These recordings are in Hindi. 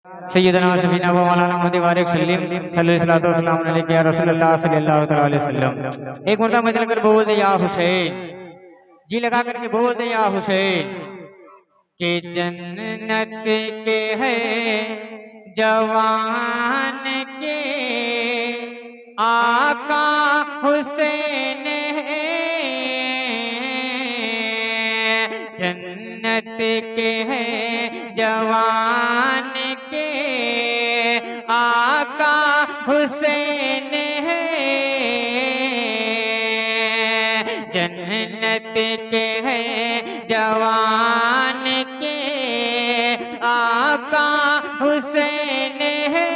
सैयदना शफीना व मौलाना मुहम्मद वारिक सल्लल्लाहु अलैहि या रसूलुल्लाह सल्लल्लाहु अलैहि वसल्लम। एक मरतबा मचल कर बोल दे या हुसैन, जी लगा करके बोल दे या हुसैन के जन्नत के है जवान के आका हुसैन है, जन्नत के है जवान के आका हुसैन है, जन्नत के है जवान के आका हुसैन है।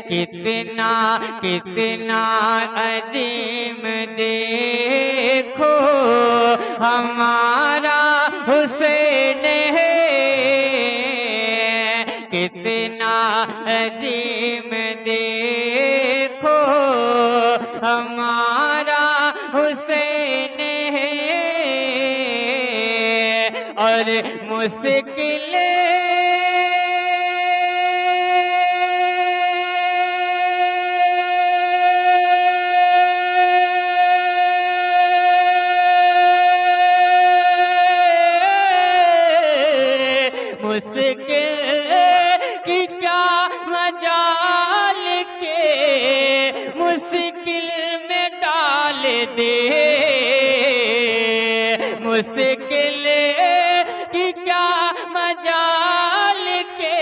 कितना कितना अजीम देखो हमारा हुसैन है, कितना अजीम देखो हमारा हुसैन है। और मुश्किल मुश्किल की क्या मजाल के मुश्किल में डाल दे, मुश्किल की क्या मजाल के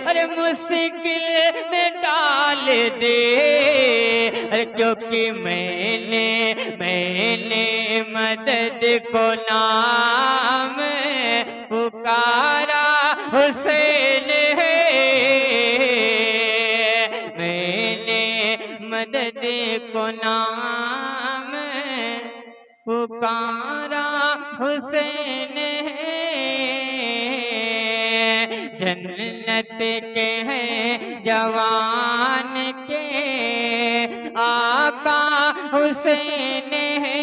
अरे मुश्किल में डाल दे। अरे क्योंकि मैंने मदद को नाम पुकारा हुसैन है, मैंने मदद को नाम पुकारा हुसैन है। जन्नत के हैं जवान के आका हुसैन है,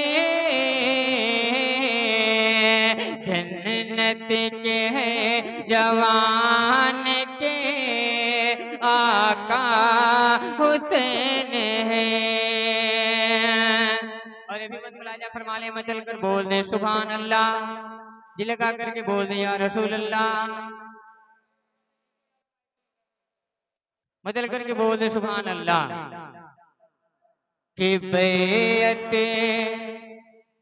जन्नत के हैं जवान के आका हुसैन है। और अभी मत मुलाजा फरमा ले, मचल कर बोल दे सुभान अल्लाह, दिल लगा करके बोल दे या रसूल अल्लाह, मचल करके बोल दे सुभान अल्लाह। कि बैयत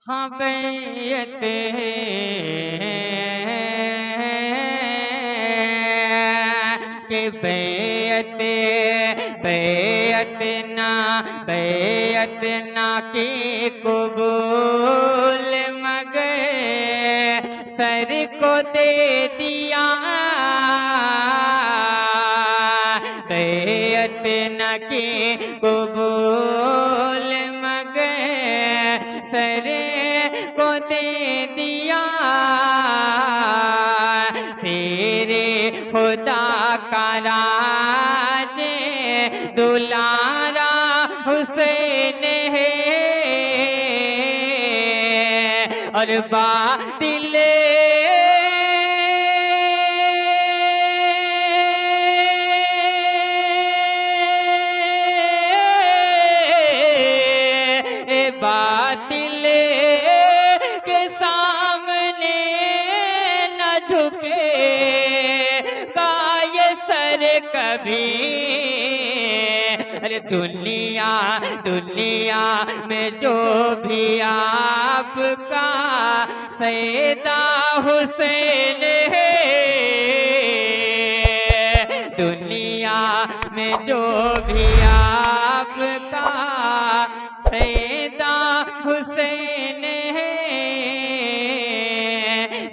हाँ बैयत कि बैयत ना की कबूल मगर सर को दे दिया, बैयत न की कबूल मगर सर को दे दिया। तेरे खुदा का राज दुलारा हुसैन है, और बातिल बातिल के सामने न झुके ये सर कभी। अरे दुनिया में जो भी आपका सैयदा हुसैन है, दुनिया में जो भी आपका सैयदा हुसैन है,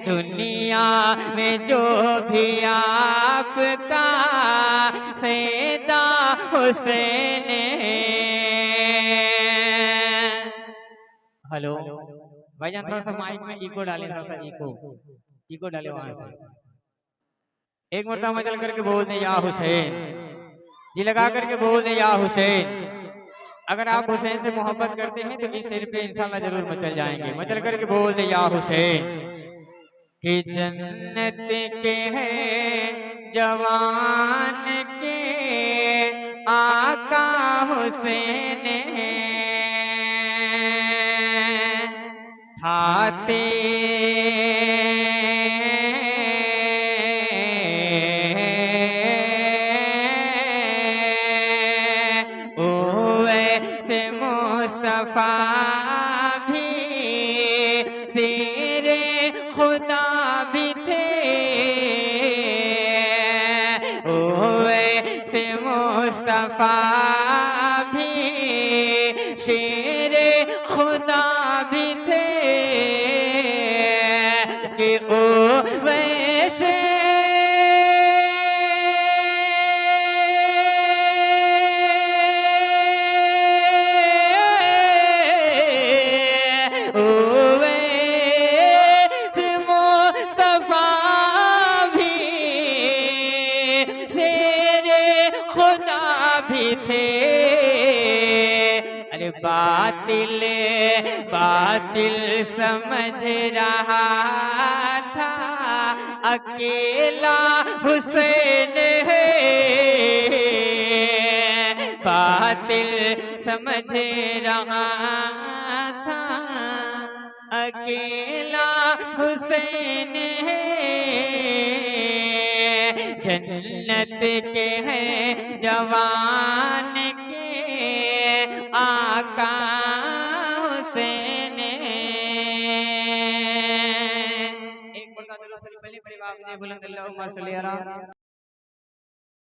दुनिया में जो भी आपका सैयदा हुसैन है। हेलो भाईजान, थोड़ा सा माइक में इको डाले, थोड़ा सा इको डाले वहां से। एक मरतबा मचल करके बोल दे या हुसैन, जी लगा करके बोल दे या हुसैन। अगर आप हुसैन से मोहब्बत करते हैं तो इस सिर पे इंशाल्लाह जरूर मचल जाएंगे। मचल करके बोल दे या हुसैन। कि जन्नत के हैं जवान के आका हुसैन थाते से मुस्तफा भी शेरे खुदा भी थे से मुस्तफा भी शेरे खुदा भी थे कि ओ वैसे थे। अरे बातिल बातिल समझ रहा था अकेला हुसैन है बातिल समझ रहा था अकेला हुसैन है जन्नत के हैं जवान के आका हुसैन एक बड़ा दुरूद शरीफ पढ़िए बड़े बाप ने बुलंद अल्लाहुम्मा सल्ली अला